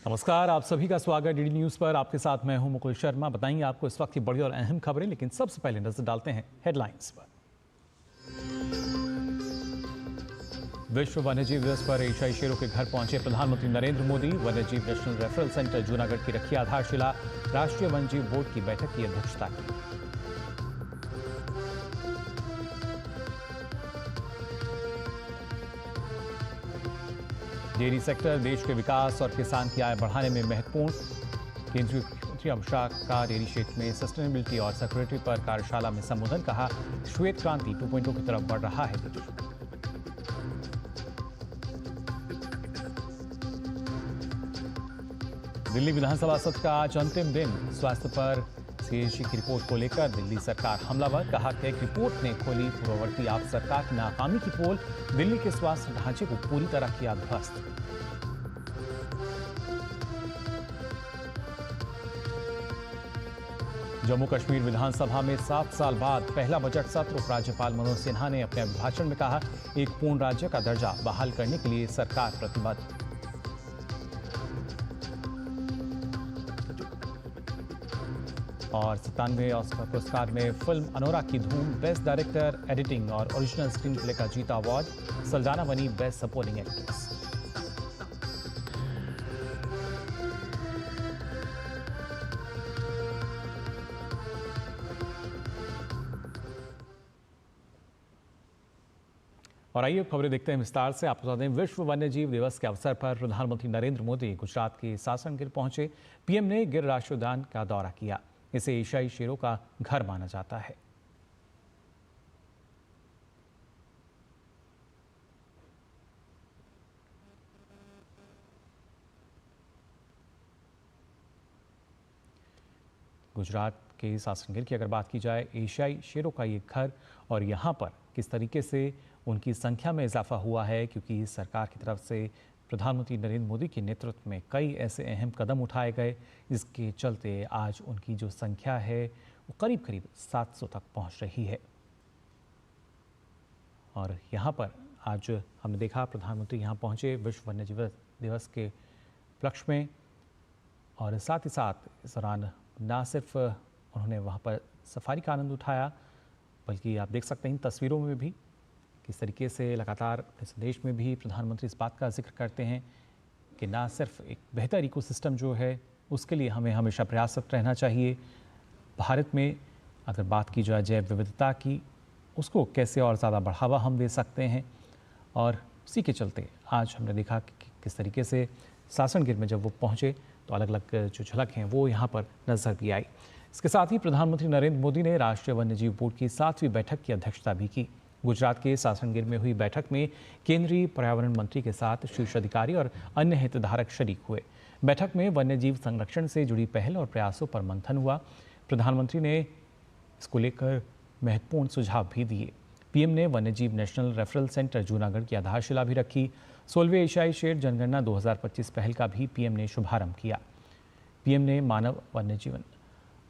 नमस्कार, आप सभी का स्वागत डीडी न्यूज पर। आपके साथ मैं हूं मुकुल शर्मा। बताएंगे आपको इस वक्त की बड़ी और अहम खबरें, लेकिन सबसे पहले नजर डालते हैं हेडलाइंस पर। विश्व वन्यजीव दिवस पर एशियाई शेरों के घर पहुंचे प्रधानमंत्री नरेंद्र मोदी। वन्यजीव नेशनल रेफरल सेंटर जूनागढ़ की रखी आधारशिला। राष्ट्रीय वन्यजीव बोर्ड की बैठक की अध्यक्षता की। डेयरी सेक्टर देश के विकास और किसान की आय बढ़ाने में महत्वपूर्ण। केंद्रीय मंत्री अमित शाह का डेयरी क्षेत्र में सस्टेनेबिलिटी और सिक्योरिटी पर कार्यशाला में संबोधन। कहा, श्वेत क्रांति 2.0 की तरफ बढ़ रहा है देश। दिल्ली विधानसभा सत्र का आज अंतिम दिन। स्वास्थ्य पर सीएजी की रिपोर्ट को लेकर दिल्ली सरकार हमलावर। कहा कि एक रिपोर्ट ने खोली पूर्ववर्ती आप सरकार की नाकामी की पोल। दिल्ली के स्वास्थ्य ढांचे को पूरी तरह किया ध्वस्त। जम्मू कश्मीर विधानसभा में 7 साल बाद पहला बजट सत्र। उपराज्यपाल मनोज सिन्हा ने अपने अभिभाषण में कहा, एक पूर्ण राज्य का दर्जा बहाल करने के लिए सरकार प्रतिबद्ध। और 97वें ऑस्कर पुरस्कार में फिल्म अनोरा की धूम। बेस्ट डायरेक्टर, एडिटिंग और ओरिजिनल स्क्रीन प्ले का जीता अवार्ड। सल्डाना बनी बेस्ट सपोर्टिंग एक्ट्रेस। और आइए खबरें देखते हैं विस्तार से। आपको बता दें, विश्व वन्यजीव दिवस के अवसर पर प्रधानमंत्री नरेंद्र मोदी गुजरात के सासण पहुंचे। पीएम ने गिर राष्ट्रीय उद्यान का दौरा किया। इसे एशियाई शेरों का घर माना जाता है। गुजरात के सासण की अगर बात की जाए, एशियाई शेरों का ये घर, और यहाँ पर किस तरीके से उनकी संख्या में इजाफा हुआ है, क्योंकि सरकार की तरफ से प्रधानमंत्री नरेंद्र मोदी के नेतृत्व में कई ऐसे अहम कदम उठाए गए, जिसके चलते आज उनकी जो संख्या है वो करीब करीब 700 तक पहुंच रही है। और यहाँ पर आज हमने देखा प्रधानमंत्री यहाँ पहुँचे विश्व वन्यजीव दिवस के उपलक्ष्य में, और साथ ही साथ इस दौरान न सिर्फ उन्होंने वहाँ पर सफारी का आनंद उठाया, बल्कि आप देख सकते हैं तस्वीरों में भी किस तरीके से लगातार अपने संदेश में भी प्रधानमंत्री इस बात का जिक्र करते हैं कि ना सिर्फ एक बेहतर इकोसिस्टम जो है उसके लिए हमें हमेशा प्रयासरत रहना चाहिए। भारत में अगर बात की जाए जैव विविधता की, उसको कैसे और ज़्यादा बढ़ावा हम दे सकते हैं। और उसी के चलते आज हमने देखा कि किस तरीके से सासणगिर में जब वो पहुँचे तो अलग अलग जो झलक हैं वो यहाँ पर नजर भी आई। इसके साथ ही प्रधानमंत्री नरेंद्र मोदी ने राष्ट्रीय वन्यजीव बोर्ड की 7वीं बैठक की अध्यक्षता भी की। गुजरात के सासणगिर में हुई बैठक में केंद्रीय पर्यावरण मंत्री के साथ शीर्ष अधिकारी और अन्य हितधारक शरीक हुए। बैठक में वन्यजीव संरक्षण से जुड़ी पहल और प्रयासों पर मंथन हुआ। प्रधानमंत्री ने इसको लेकर महत्वपूर्ण सुझाव भी दिए। पीएम ने वन्यजीव नेशनल रेफरल सेंटर जूनागढ़ की आधारशिला भी रखी। 16वें एशियाई शेर जनगणना 2025 पहल का भी पीएम ने शुभारंभ किया। पीएम ने मानव वन्यजीवन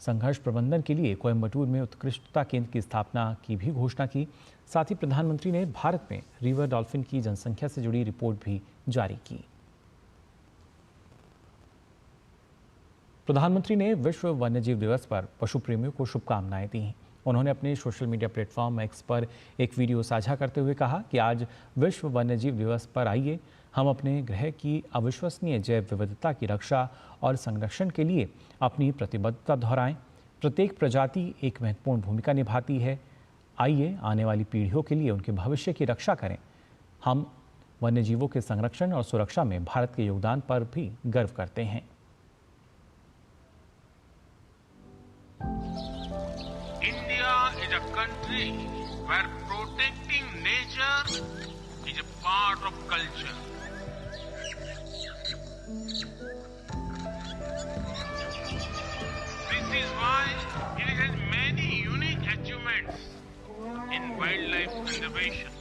संघर्ष प्रबंधन के लिए कोयम्बटूर में उत्कृष्टता केंद्र की स्थापना की भी घोषणा की। साथ ही प्रधानमंत्री ने भारत में रिवर डॉल्फिन की जनसंख्या से जुड़ी रिपोर्ट भी जारी की। प्रधानमंत्री ने विश्व वन्यजीव दिवस पर पशु प्रेमियों को शुभकामनाएं दी। उन्होंने अपने सोशल मीडिया प्लेटफॉर्म एक्स पर एक वीडियो साझा करते हुए कहा कि आज विश्व वन्यजीव दिवस पर आइए हम अपने ग्रह की अविश्वसनीय जैव विविधता की रक्षा और संरक्षण के लिए अपनी प्रतिबद्धता दोहराएं। प्रत्येक प्रजाति एक महत्वपूर्ण भूमिका निभाती है। आइए आने वाली पीढ़ियों के लिए उनके भविष्य की रक्षा करें। हम वन्यजीवों के संरक्षण और सुरक्षा में भारत के योगदान पर भी गर्व करते हैं। India is a country where protecting nature is a part of culture. This is why it has many unique achievements in wildlife conservation.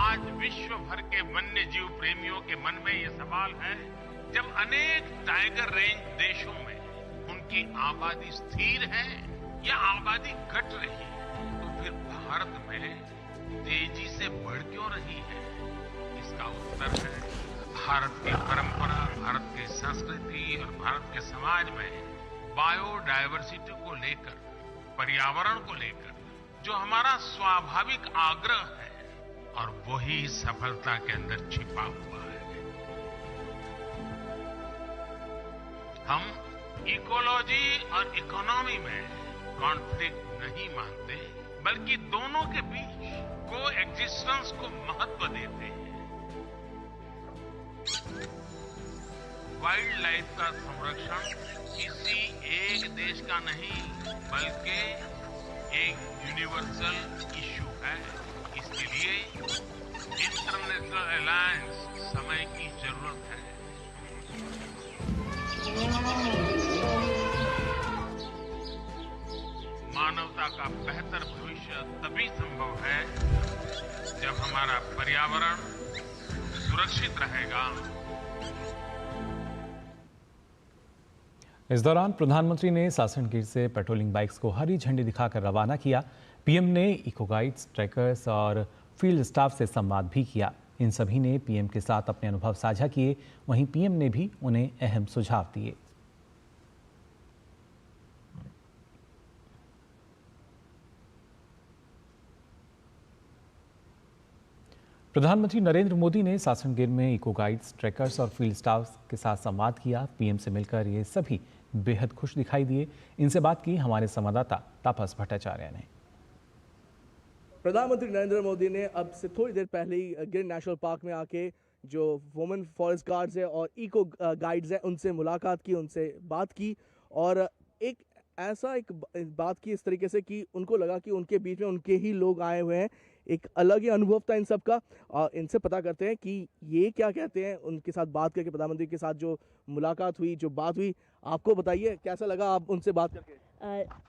आज विश्व भर के वन्य जीव प्रेमियों के मन में ये सवाल है, जब अनेक टाइगर रेंज देशों में उनकी आबादी स्थिर है या आबादी घट रही है, तो फिर भारत में तेजी से बढ़ क्यों रही है? इसका उत्तर है भारत की परंपरा, भारत की संस्कृति और भारत के समाज में बायोडायवर्सिटी को लेकर, पर्यावरण को लेकर जो हमारा स्वाभाविक आग्रह है, और वही सफलता के अंदर छिपा हुआ है। हम इकोलॉजी और इकोनॉमी में कॉन्फ्लिक्ट नहीं मानते, बल्कि दोनों के बीच को एग्जिस्टेंस को महत्व देते हैं। वाइल्ड लाइफ का संरक्षण किसी एक देश का नहीं, बल्कि एक यूनिवर्सल इशू है। इसके लिए इंटरनेशनल अलायंस समय की जरूरत है। मानवता का बेहतर भविष्य तभी संभव है जब हमारा पर्यावरण सुरक्षित रहेगा। इस दौरान प्रधानमंत्री ने सासनगीर से पेट्रोलिंग बाइक्स को हरी झंडी दिखाकर रवाना किया। पीएम ने इको गाइड्स, ट्रैकर्स और फील्ड स्टाफ से संवाद भी किया। इन सभी ने पीएम के साथ अपने अनुभव साझा किए। वहीं पीएम ने भी उन्हें अहम सुझाव दिए। प्रधानमंत्री नरेंद्र मोदी ने सासनगीर में इको गाइड्स, ट्रैकर्स और फील्ड स्टाफ के साथ संवाद किया। पीएम से मिलकर ये सभी बेहद खुश दिखाई दिए। इनसे बात की हमारे संवाददाता तापस भट्टाचार्य ने। प्रधानमंत्री नरेंद्र मोदी ने अब से थोड़ी देर पहले ही गिर नेशनल पार्क में आके जो वुमेन फॉरेस्ट गार्ड्स है और इको गाइड्स हैं उनसे मुलाकात की, उनसे बात की और एक बात की इस तरीके से कि उनको लगा कि उनके बीच में उनके ही लोग आए हुए हैं। एक अलग ही अनुभव था इन सब का। इनसे पता करते हैं कि ये क्या कहते हैं। उनके साथ बात करके, प्रधानमंत्री के साथ जो मुलाकात हुई, जो बात हुई, आपको बताइए कैसा लगा आप उनसे बात करके?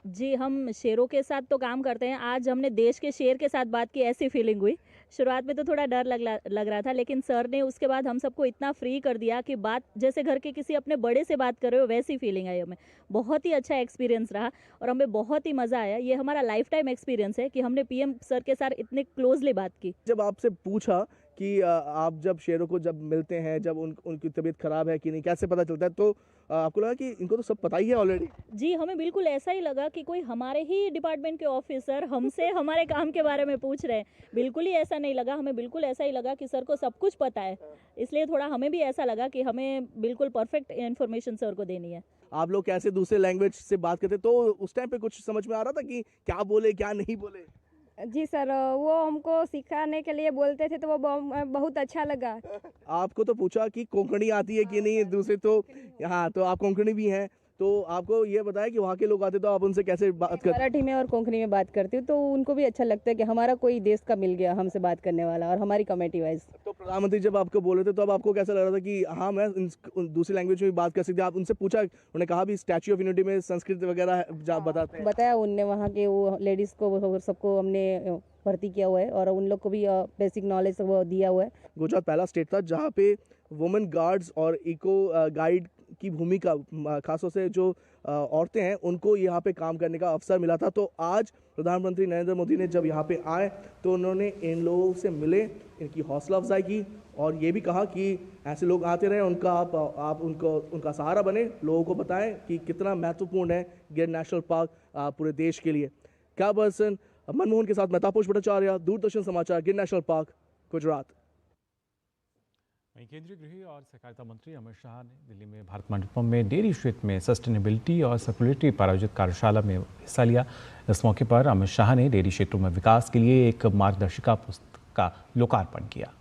जी, हम शेरों के साथ तो काम करते हैं। आज हमने देश के शेर के साथ बात की, ऐसी फीलिंग हुई। शुरुआत में तो थोड़ा डर लग रहा था, लेकिन सर ने उसके बाद हम सबको इतना फ्री कर दिया कि बात जैसे घर के किसी अपने बड़े से बात कर रहे हो, वैसी फीलिंग आई हमें। बहुत ही अच्छा एक्सपीरियंस रहा और हमें बहुत ही मज़ा आया। ये हमारा लाइफ टाइम एक्सपीरियंस है कि हमने पीएम सर के साथ इतने क्लोजली बात की। जब आपसे पूछा कि आप जब शेरों को जब मिलते हैं, जब उनकी तबीयत खराब है कि नहीं, कैसे पता चलता है, तो आपको लगा कि इनको तो सब पता ही है ऑलरेडी? जी, हमें बिल्कुल ऐसा ही लगा कि कोई हमारे ही डिपार्टमेंट के ऑफिसर हमसे हमारे काम के बारे में पूछ रहे हैं। बिल्कुल ही ऐसा नहीं लगा, हमें बिल्कुल ऐसा ही लगा कि सर को सब कुछ पता है। इसलिए थोड़ा हमें भी ऐसा लगा कि हमें बिल्कुल परफेक्ट इन्फॉर्मेशन सर को देनी है। आप लोग कैसे दूसरे लैंग्वेज से बात करते, तो उस टाइम पे कुछ समझ में आ रहा था कि क्या बोले क्या नहीं बोले? जी सर, वो हमको सिखाने के लिए बोलते थे तो वो बहुत अच्छा लगा। आपको तो पूछा कि कोंकणी आती है कि नहीं, दूसरे तो हाँ, तो आप कोंकणी भी हैं, तो आपको ये बताया कि वहाँ के लोग आते तो आप उनसे कैसे बात करते? मराठी में और कोंकणी में बात करती हूँ, तो उनको भी अच्छा लगता है कि हमारा कोई देश का मिल गया हमसे बात करने वाला, और हमारी कमेटी वाइज। तो प्रधानमंत्री जब आपको बोले थे तो अब आपको कैसा लग रहा था कि हाँ मैं दूसरी लैंग्वेज में भी बात कर सकती? आप उनसे पूछा, उन्होंने कहा भी स्टैच्यू ऑफ यूनिटी में संस्कृत वगैरह बताते हैं? बताया उनने, वहाँ के वो लेडीज़ को सबको हमने भर्ती किया हुआ है और उन लोग को भी बेसिक नॉलेज वो दिया हुआ है। गुजरात पहला स्टेट था जहाँ पे वुमेन गार्ड्स और इको गाइड की भूमिका, खासतौर से जो औरतें हैं उनको यहाँ पे काम करने का अवसर मिला था। तो आज प्रधानमंत्री नरेंद्र मोदी ने जब यहाँ पे आए तो उन्होंने इन लोगों से मिले, इनकी हौसला अफजाई की और ये भी कहा कि ऐसे लोग आते रहे, आप उनका सहारा बने, लोगों को बताएं कि कितना महत्वपूर्ण है गिर नेशनल पार्क पूरे देश के लिए। क्या पर्सन मनमोहन के साथ मैं तापस भट्टाचार्य, दूरदर्शन समाचार, गिर नेशनल पार्क, गुजरात। वहीं केंद्रीय गृह और सहकारिता मंत्री अमित शाह ने दिल्ली में भारत मंडपम में डेयरी क्षेत्र में सस्टेनेबिलिटी और सर्कुलेटरी पर आयोजित कार्यशाला में हिस्सा लिया। इस मौके पर अमित शाह ने डेयरी क्षेत्रों में विकास के लिए एक मार्गदर्शिका पुस्तक का लोकार्पण किया।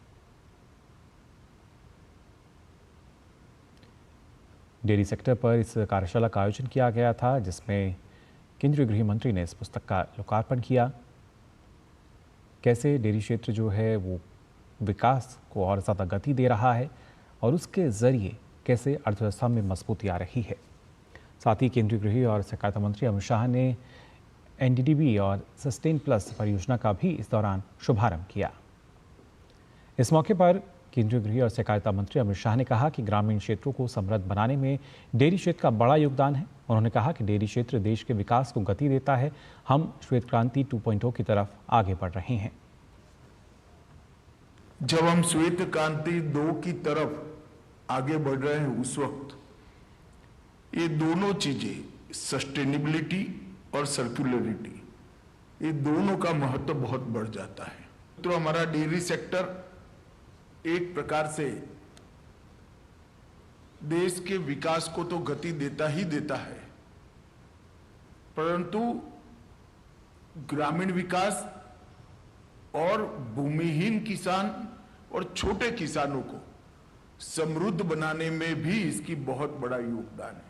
डेयरी सेक्टर पर इस कार्यशाला का आयोजन किया गया था, जिसमें केंद्रीय गृह मंत्री ने इस पुस्तक का लोकार्पण किया। कैसे डेयरी क्षेत्र जो है वो विकास को और ज़्यादा गति दे रहा है और उसके ज़रिए कैसे अर्थव्यवस्था में मजबूती आ रही है। साथ ही केंद्रीय गृह और सहकारिता मंत्री अमित शाह ने एनडीडीबी और सस्टेन प्लस परियोजना का भी इस दौरान शुभारंभ किया। इस मौके पर केंद्रीय गृह और सहकारिता मंत्री अमित शाह ने कहा कि ग्रामीण क्षेत्रों को समृद्ध बनाने में डेयरी क्षेत्र का बड़ा योगदान है। उन्होंने कहा कि डेयरी क्षेत्र देश के विकास को गति देता है। हम श्वेत क्रांति 2.0 की तरफ आगे बढ़ रहे हैं। जब हम श्वेत क्रांति 2 की तरफ आगे बढ़ रहे हैं उस वक्त ये दोनों चीजें सस्टेनेबिलिटी और सर्कुलरिटी, ये दोनों का महत्व बहुत बढ़ जाता है। तो हमारा डेयरी सेक्टर एक प्रकार से देश के विकास को तो गति देता ही देता है, परंतु ग्रामीण विकास और भूमिहीन किसान और छोटे किसानों को समृद्ध बनाने में भी इसकी बहुत बड़ा योगदान है।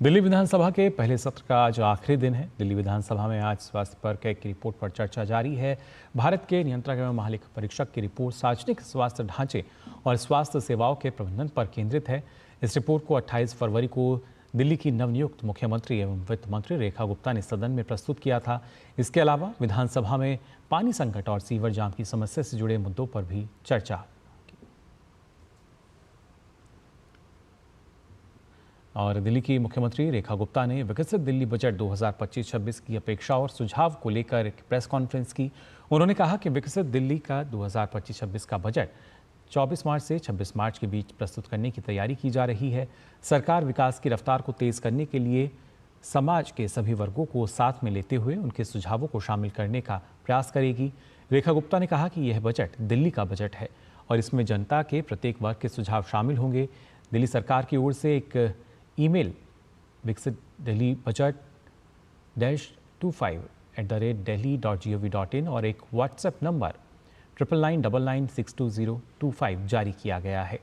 दिल्ली विधानसभा के पहले सत्र का आज आखिरी दिन है। दिल्ली विधानसभा में आज स्वास्थ्य पर कैग की रिपोर्ट पर चर्चा जारी है। भारत के नियंत्रक एवं महालेखा परीक्षक की रिपोर्ट सार्वजनिक स्वास्थ्य ढांचे और स्वास्थ्य सेवाओं के प्रबंधन पर केंद्रित है। इस रिपोर्ट को 28 फरवरी को दिल्ली की नवनियुक्त मुख्यमंत्री एवं वित्त मंत्री रेखा गुप्ता ने सदन में प्रस्तुत किया था। इसके अलावा विधानसभा में पानी संकट और सीवर जाम की समस्या से जुड़े मुद्दों पर भी चर्चा। और दिल्ली की मुख्यमंत्री रेखा गुप्ता ने विकसित दिल्ली बजट 2025-26 की अपेक्षा और सुझाव को लेकर एक प्रेस कॉन्फ्रेंस की। उन्होंने कहा कि विकसित दिल्ली का 2025-26 का बजट 24 मार्च से 26 मार्च के बीच प्रस्तुत करने की तैयारी की जा रही है। सरकार विकास की रफ्तार को तेज करने के लिए समाज के सभी वर्गों को साथ में लेते हुए उनके सुझावों को शामिल करने का प्रयास करेगी। रेखा गुप्ता ने कहा कि यह बजट दिल्ली का बजट है और इसमें जनता के प्रत्येक वर्ग के सुझाव शामिल होंगे। दिल्ली सरकार की ओर से एक ईमेल विकसित दिल्ली बजट -25@delhi.gov.in और एक व्हाट्सएप नंबर 9999962025 जारी किया गया है,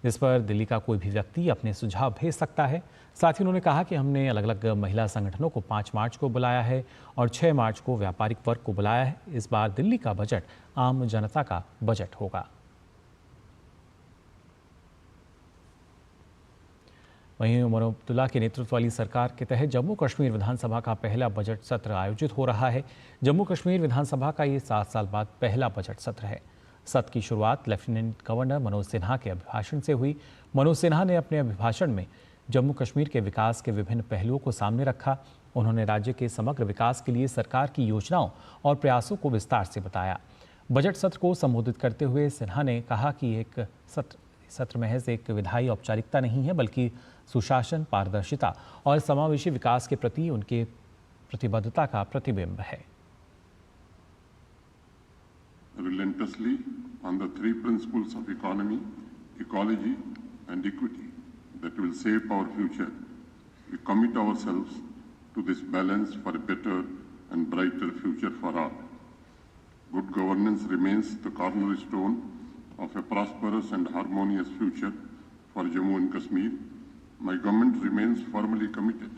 जिस पर दिल्ली का कोई भी व्यक्ति अपने सुझाव भेज सकता है। साथ ही उन्होंने कहा कि हमने अलग अलग महिला संगठनों को 5 मार्च को बुलाया है और 6 मार्च को व्यापारिक वर्ग को बुलाया है। इस बार दिल्ली का बजट आम जनता का बजट होगा। वहीं उमर अब्दुल्ला के नेतृत्व वाली सरकार के तहत जम्मू कश्मीर विधानसभा का पहला बजट सत्र आयोजित हो रहा है। जम्मू कश्मीर विधानसभा का ये 7 साल बाद पहला बजट सत्र है। सत्र की शुरुआत लेफ्टिनेंट गवर्नर मनोज सिन्हा के अभिभाषण से हुई। मनोज सिन्हा ने अपने अभिभाषण में जम्मू कश्मीर के विकास के विभिन्न पहलुओं को सामने रखा। उन्होंने राज्य के समग्र विकास के लिए सरकार की योजनाओं और प्रयासों को विस्तार से बताया। बजट सत्र को संबोधित करते हुए सिन्हा ने कहा कि एक सत्र महज एक विधायी औपचारिकता नहीं है, बल्कि सुशासन, पारदर्शिता और समावेशी विकास के प्रति उनके प्रतिबद्धता का प्रतिबिंब है। Relentlessly on the 3 principles of economy, ecology and equity that will shape our future, we commit ourselves to this balance for a better and brighter future for all. Good governance remains the cornerstone of a prosperous and harmonious future for Jammu and Kashmir. My government remains firmly committed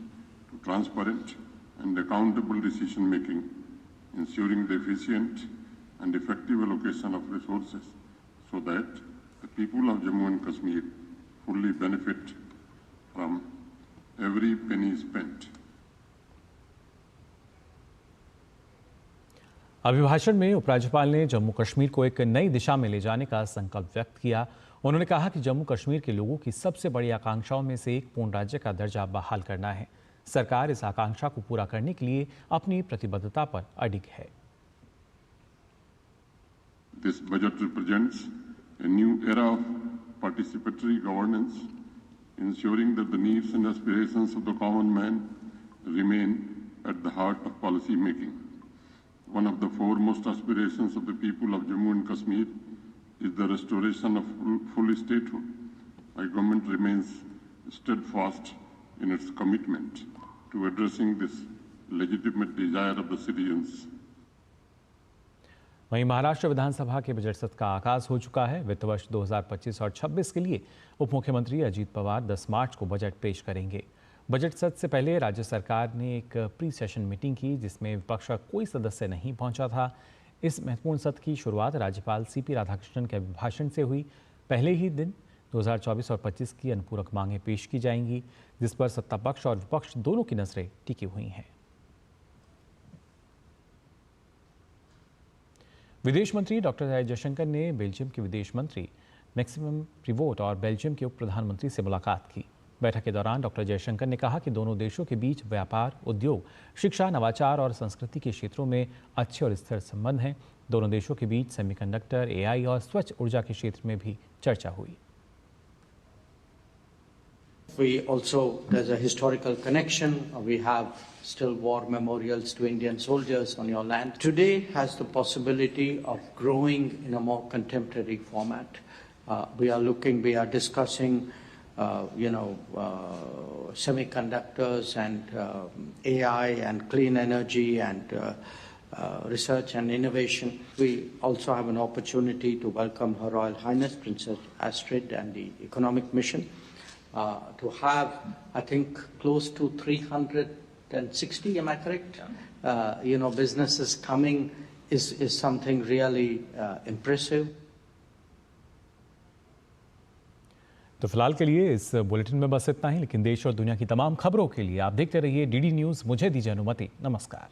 to transparent and accountable decision making, ensuring the efficient and effective allocation of resources so that the people of Jammu and Kashmir fully benefit from every penny spent. अभिभाषण में उपराज्यपाल ने जम्मू कश्मीर को एक नई दिशा में ले जाने का संकल्प व्यक्त किया। उन्होंने कहा कि जम्मू कश्मीर के लोगों की सबसे बड़ी आकांक्षाओं में से एक पूर्ण राज्य का दर्जा बहाल करना है। सरकार इस आकांक्षा को पूरा करने के लिए अपनी प्रतिबद्धता पर अडिग है। This budget represents a new era of participatory governance, ensuring that the needs and aspirations of the common man remain at the heart of policy making. One of the foremost aspirations of the people of Jammu and Kashmir is the restoration of full statehood. My government remains steadfast in its commitment to addressing this legitimate desire of the citizens. वहीं महाराष्ट्र विधानसभा के budget सत्र का आगाज हो चुका है। वित्त वर्ष 2025 और 26 के लिए उप मुख्यमंत्री अजीत पवार 10 मार्च को बजट पेश करेंगे। बजट सत्र से पहले राज्य सरकार ने एक प्री सेशन मीटिंग की, जिसमें विपक्ष का कोई सदस्य नहीं पहुंचा था। इस महत्वपूर्ण सत्र की शुरुआत राज्यपाल सीपी राधाकृष्णन के अभिभाषण से हुई। पहले ही दिन 2024 और 25 की अनुपूरक मांगें पेश की जाएंगी, जिस पर सत्ता पक्ष और विपक्ष दोनों की नजरें टिकी हुई हैं। विदेश मंत्री डॉक्टर एस जयशंकर ने बेल्जियम के विदेश मंत्री मैक्सिम प्रिवोट और बेल्जियम के उप प्रधानमंत्री से मुलाकात की। बैठक के दौरान डॉक्टर जयशंकर ने कहा कि दोनों देशों के बीच व्यापार, उद्योग, शिक्षा, नवाचार और संस्कृति के क्षेत्रों में अच्छे और स्थिर संबंध हैं। दोनों देशों के बीच सेमीकंडक्टर, एआई और स्वच्छ ऊर्जा के क्षेत्र में भी चर्चा हुई। There's a historical connection. We have still war memorials to Indian soldiers on your land. Today has the possibility of growing in a more contemporary format. We are discussing, semiconductors and AI and clean energy and research and innovation. We also have an opportunity to welcome Her Royal Highness Princess Astrid and the Economic Mission. To have, I think, close to 360, am I correct? Businesses coming is something really impressive. तो फिलहाल के लिए इस bulletin में बस इतना ही, लेकिन देश और दुनिया की तमाम खबरों के लिए आप देखते रहिए डीडी न्यूज़। मुझे दीजिए अनुमति। नमस्कार।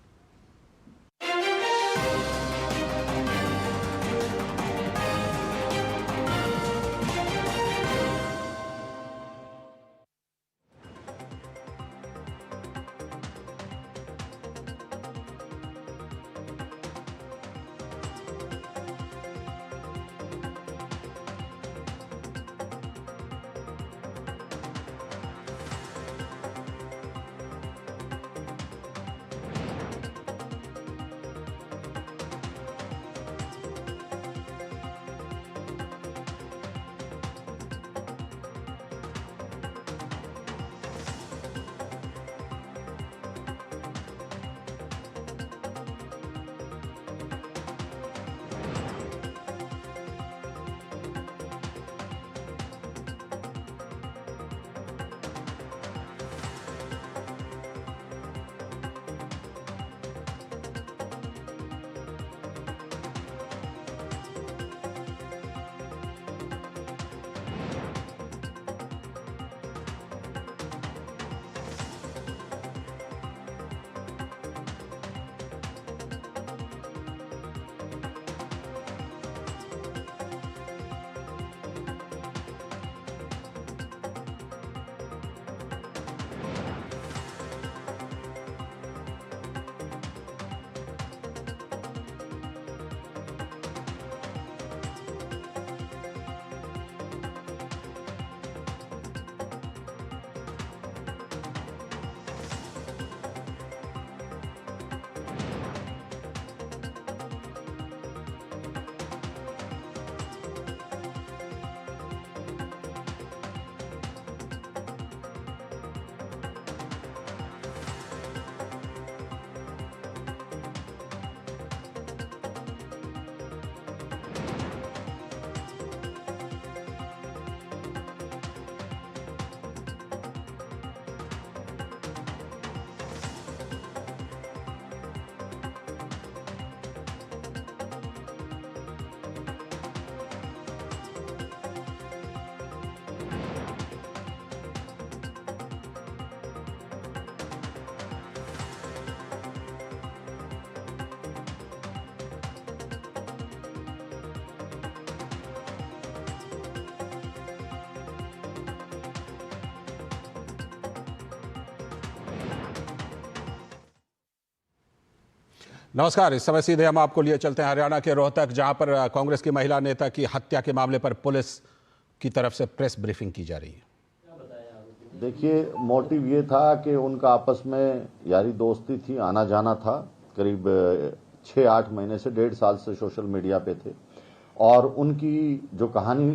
नमस्कार। इस समय सीधे हम आपको लिए चलते हैं हरियाणा के रोहतक, जहां पर कांग्रेस की महिला नेता की हत्या के मामले पर पुलिस की तरफ से प्रेस ब्रीफिंग की जा रही है। देखिए, मोटिव ये था कि उनका आपस में यारी दोस्ती थी, आना जाना था। करीब 6-8 महीने से 1.5 साल से सोशल मीडिया पे थे और उनकी जो कहानी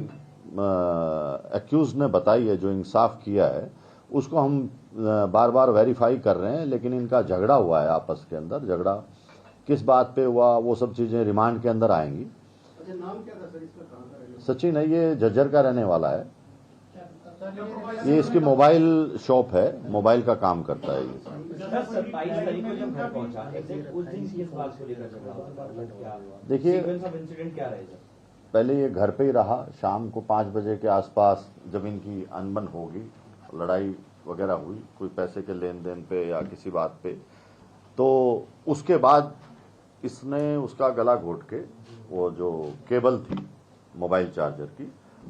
एक्यूज ने बताई है, जो इंसाफ किया है, उसको हम बार बार वेरीफाई कर रहे हैं। लेकिन इनका झगड़ा हुआ है आपस के अंदर, झगड़ा किस बात पे हुआ वो सब चीजें रिमांड के अंदर आएंगी। अच्छा, नाम क्या था सर इसका, कहां का रहने वाला? सचिन है, ये झज्जर का रहने वाला है। ये इसकी मोबाइल शॉप है, मोबाइल का काम करता है ये। देखिए, पहले ये घर पे ही रहा। शाम को 5 बजे के आसपास जब इनकी अनबन होगी, लड़ाई वगैरह हुई कोई पैसे के लेन देन पे या किसी बात पे, तो उसके बाद इसने उसका गला घोट के वो जो केबल थी मोबाइल चार्जर की,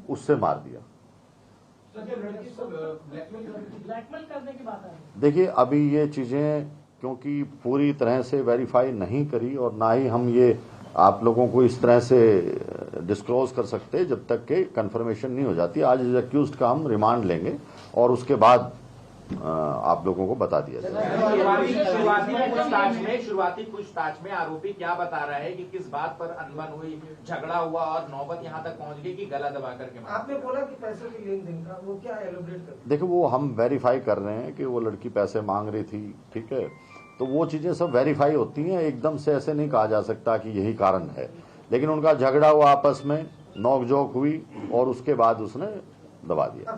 उससे मार दिया। देखिए, अभी ये चीजें क्योंकि पूरी तरह से वेरीफाई नहीं करी और ना ही हम ये आप लोगों को इस तरह से डिस्क्लोज कर सकते जब तक के कंफर्मेशन नहीं हो जाती। आज इस अक्यूज्ड का हम रिमांड लेंगे और उसके बाद आप लोगों को बता दिया जाएगा। शुरुआती पूछताछ में आरोपी क्या बता रहा है कि किस बात पर अनबन हुई, झगड़ा हुआ और नौबत यहां तक पहुंच गई कि गला दबा करके आपने बोला कि पैसों की लेन देन का वो क्या एलोबरेट कर? देखो, वो हम वेरीफाई कर रहे हैं कि वो लड़की पैसे मांग रही थी, ठीक है, तो वो चीजें सब वेरीफाई होती हैं। एकदम से ऐसे नहीं कहा जा सकता कि यही कारण है, लेकिन उनका झगड़ा हुआ, आपस में नोकझोंक हुई और उसके बाद उसने दबा दिया।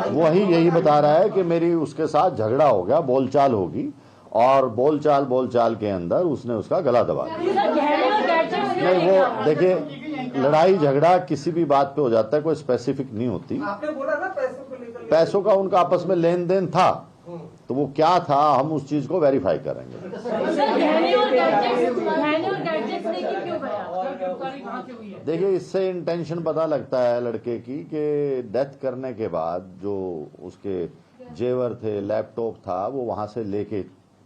वही यही बता रहा है कि मेरी उसके साथ झगड़ा हो गया, बोलचाल होगी और बोलचाल के अंदर उसने उसका गला दबा दिया। नहीं, वो देखिए, लड़ाई झगड़ा किसी भी बात पे हो जाता है, कोई स्पेसिफिक नहीं होती। आपने बोला ना पैसों को लेकर, पैसों का उनका आपस में लेन देन था, तो वो क्या था हम उस चीज को वेरीफाई करेंगे। देखिए, इससे इंटेंशन पता लगता है लड़के की कि डेथ करने के बाद जो उसके जेवर थे, लैपटॉप था, वो वहां से लेके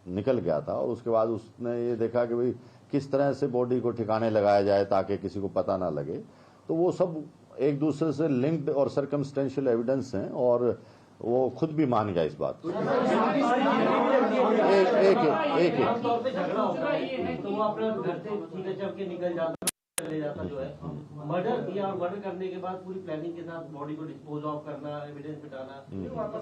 निकल गया था और उसके बाद उसने ये देखा कि भाई किस तरह से बॉडी को ठिकाने लगाया जाए ताकि किसी को पता ना लगे। तो वो सब एक दूसरे से लिंक्ड और सर्कमस्टेंशियल एविडेंस हैं और वो खुद भी मान गया इस बात को। एक मर्डर किया और मर्डर करने के बाद पूरी प्लानिंग के साथ बॉडी को डिस्पोज ऑफ करना, एविडेंस मिटाना,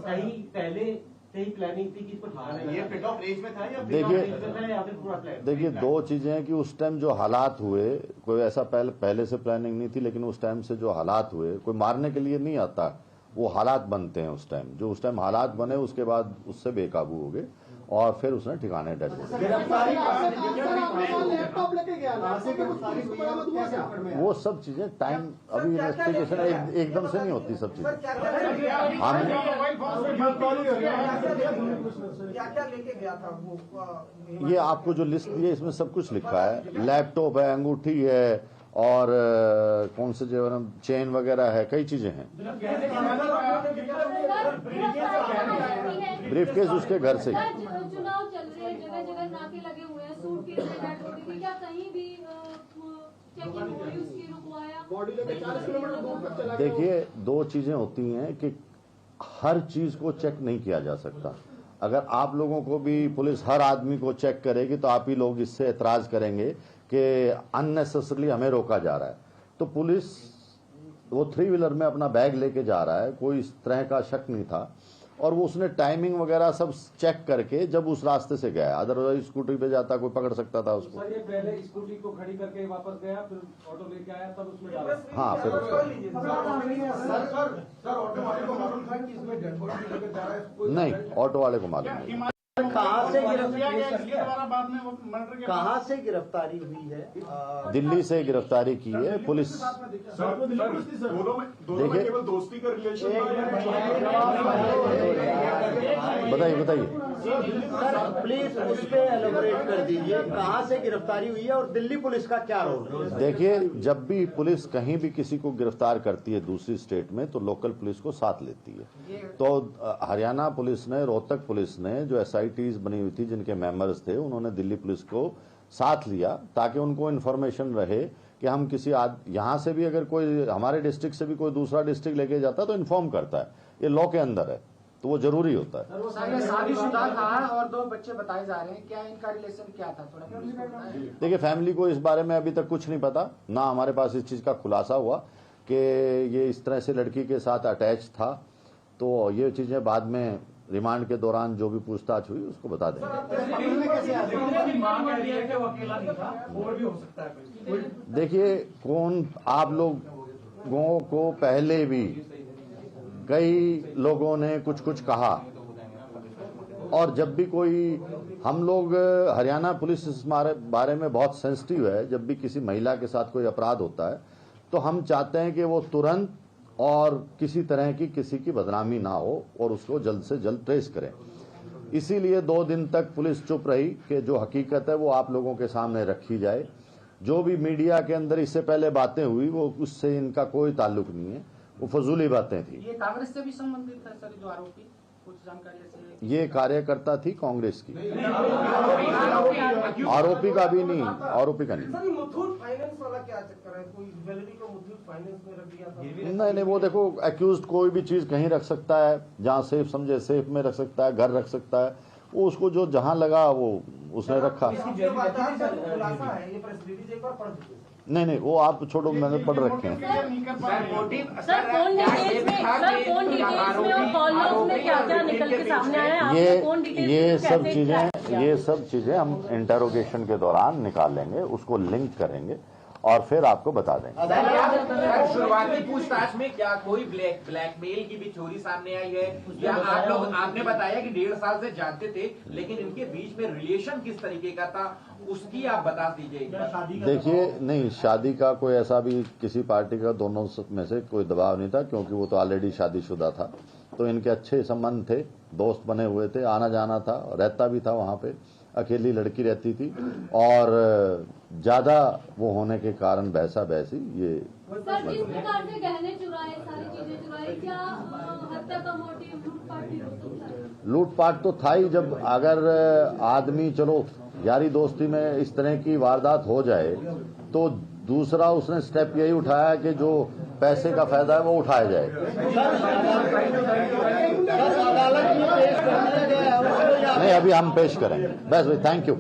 कहीं पहले से ही प्लानिंग थी कि इसको ठिकाना, ये पिट ऑफ रेंज में था या पिट ऑफ रेंज में था या फिर पूरा प्लान? देखिए, दो चीजें हैं कि उस टाइम जो हालात हुए, कोई ऐसा पहले से प्लानिंग नहीं थी, लेकिन उस टाइम से जो हालात हुए, कोई मारने के लिए नहीं आता, वो हालात बनते हैं उस टाइम। जो उस टाइम हालात बने उसके बाद उससे बेकाबू हो गए और फिर उसने ठिकाने डेथ हो गए। वो सब चीजें टाइम, अभी इन्वेस्टिगेशन एकदम से नहीं होती सब चीजें। ये आपको जो लिस्ट दी है इसमें सब कुछ लिखा है, लैपटॉप है, अंगूठी है और कौन से जेवर, चेन वगैरह है, कई चीजें हैं। ब्रीफकेस उसके घर से। चुनाव चल रहे हैं, जगह जगह नाके लगे हुए हैं, सूटकेस में डेड बॉडी थी, क्या कहीं भी चेकिंग हो रही, उसकी रुकवाया? बॉडी लेके 40 किलोमीटर दूर तक चला गया। देखिए, दो चीजें होती हैं कि हर चीज को चेक नहीं किया जा सकता। अगर आप लोगों को भी पुलिस हर आदमी को चेक करेगी तो आप ही लोग इससे एतराज करेंगे कि अननेसेसरली हमें रोका जा रहा है। तो पुलिस वो 3 व्हीलर में अपना बैग लेके जा रहा है, कोई इस तरह का शक नहीं था और वो उसने टाइमिंग वगैरह सब चेक करके जब उस रास्ते से गया, अदरवाइज स्कूटी पे जाता कोई पकड़ सकता था उसको। सर, ये पहले स्कूटी को खड़ी करके वापस गया, फिर ऑटो लेके आया, तब उसमें डाला। हाँ, फिर नहीं, ऑटो वाले को मालूम नहीं। कहाँ से गिरफ्तारी हुई है? दिल्ली से गिरफ्तारी की है पुलिस। देखिए, दोस्ती का रिलेशन, बताइए सर, प्लीज उस पे एलोबरेट कर दीजिए, कहाँ से गिरफ्तारी हुई है और दिल्ली पुलिस का क्या रोल है? देखिए, जब भी पुलिस कहीं भी किसी को गिरफ्तार करती है दूसरी स्टेट में तो लोकल पुलिस को साथ लेती है। तो हरियाणा पुलिस ने, रोहतक पुलिस ने जो SITs बनी हुई थी जिनके मेंबर्स थे, उन्होंने दिल्ली पुलिस को साथ लिया ताकि उनको इन्फॉर्मेशन रहे कि हम किसी यहाँ से भी अगर कोई हमारे डिस्ट्रिक्ट से भी कोई दूसरा डिस्ट्रिक्ट लेके जाता है तो इन्फॉर्म करता है, ये लॉ के अंदर है, तो वो जरूरी होता है। शादीशुदा था और 2 बच्चे बताए जा रहे हैं, क्या इनका रिलेशन क्या था? थोड़ा देखिए, फैमिली को इस बारे में अभी तक कुछ नहीं पता, ना हमारे पास इस चीज का खुलासा हुआ कि ये इस तरह से लड़की के साथ अटैच था। तो ये चीजें बाद में रिमांड के दौरान जो भी पूछताछ हुई उसको बता देंगे। देखिए, कौन आप लोगों को पहले भी कई लोगों ने कुछ कहा और जब भी कोई, हम लोग हरियाणा पुलिस इस बारे में बहुत सेंसिटिव है। जब भी किसी महिला के साथ कोई अपराध होता है तो हम चाहते हैं कि वो तुरंत और किसी तरह की किसी की बदनामी ना हो और उसको जल्द से जल्द ट्रेस करें। इसीलिए 2 दिन तक पुलिस चुप रही कि जो हकीकत है वो आप लोगों के सामने रखी जाए। जो भी मीडिया के अंदर इससे पहले बातें हुई वो उससे इनका कोई ताल्लुक नहीं है, वो फजूली बातें थी। ये कांग्रेस से भी संबंधित है सर, जो आरोपी कुछ जानकारी ऐसी? ये कार्यकर्ता थी कांग्रेस की, आरोपी का भी नहीं, आरोपी का नहीं। मुथूट फाइनेंस वाला क्या चक्कर है? कोई ज्वेलरी को मुथूट फाइनेंस में रख दिया था? नहीं, वो देखो एक्यूज कोई भी चीज कहीं रख सकता है, जहां सेफ समझे सेफ में रख सकता है, घर रख सकता है, वो उसको जो जहां लगा वो उसने रखा। नहीं, वो आप छोड़ो, मैंने पढ़ रखे हैं। ये सब चीजें हम इंटरोगेशन के दौरान निकालेंगे, उसको लिंक करेंगे और फिर आपको बता देंगे। सर, शुरुआती पूछताछ में क्या कोई ब्लैकमेल की भी चोरी सामने आई है, या आपने बताया कि 1.5 साल से जानते थे, लेकिन इनके बीच में रिलेशन किस तरीके का था उसकी आप बता दीजिए। देखिए, नहीं, शादी का कोई ऐसा भी किसी पार्टी का दोनों में से कोई दबाव नहीं था, क्योंकि वो तो ऑलरेडी शादीशुदा था, तो इनके अच्छे संबंध थे, दोस्त बने हुए थे, आना जाना था, रहता भी था वहाँ पे, अकेली लड़की रहती थी और ज्यादा वो होने के कारण बहसा बहसी ये। सर, जिस प्रकार से गहने चुराए, सारी चीजें चुराई, क्या हत्या का मोटिव लूटपाट ही हो सकता है? लूटपाट तो था ही। जब अगर आदमी चलो यारी दोस्ती में इस तरह की वारदात हो जाए तो दूसरा उसने स्टेप यही उठाया कि जो पैसे का फायदा है वो उठाया जाए। नहीं, अभी हम पेश करेंगे। बस भाई, थैंक यू।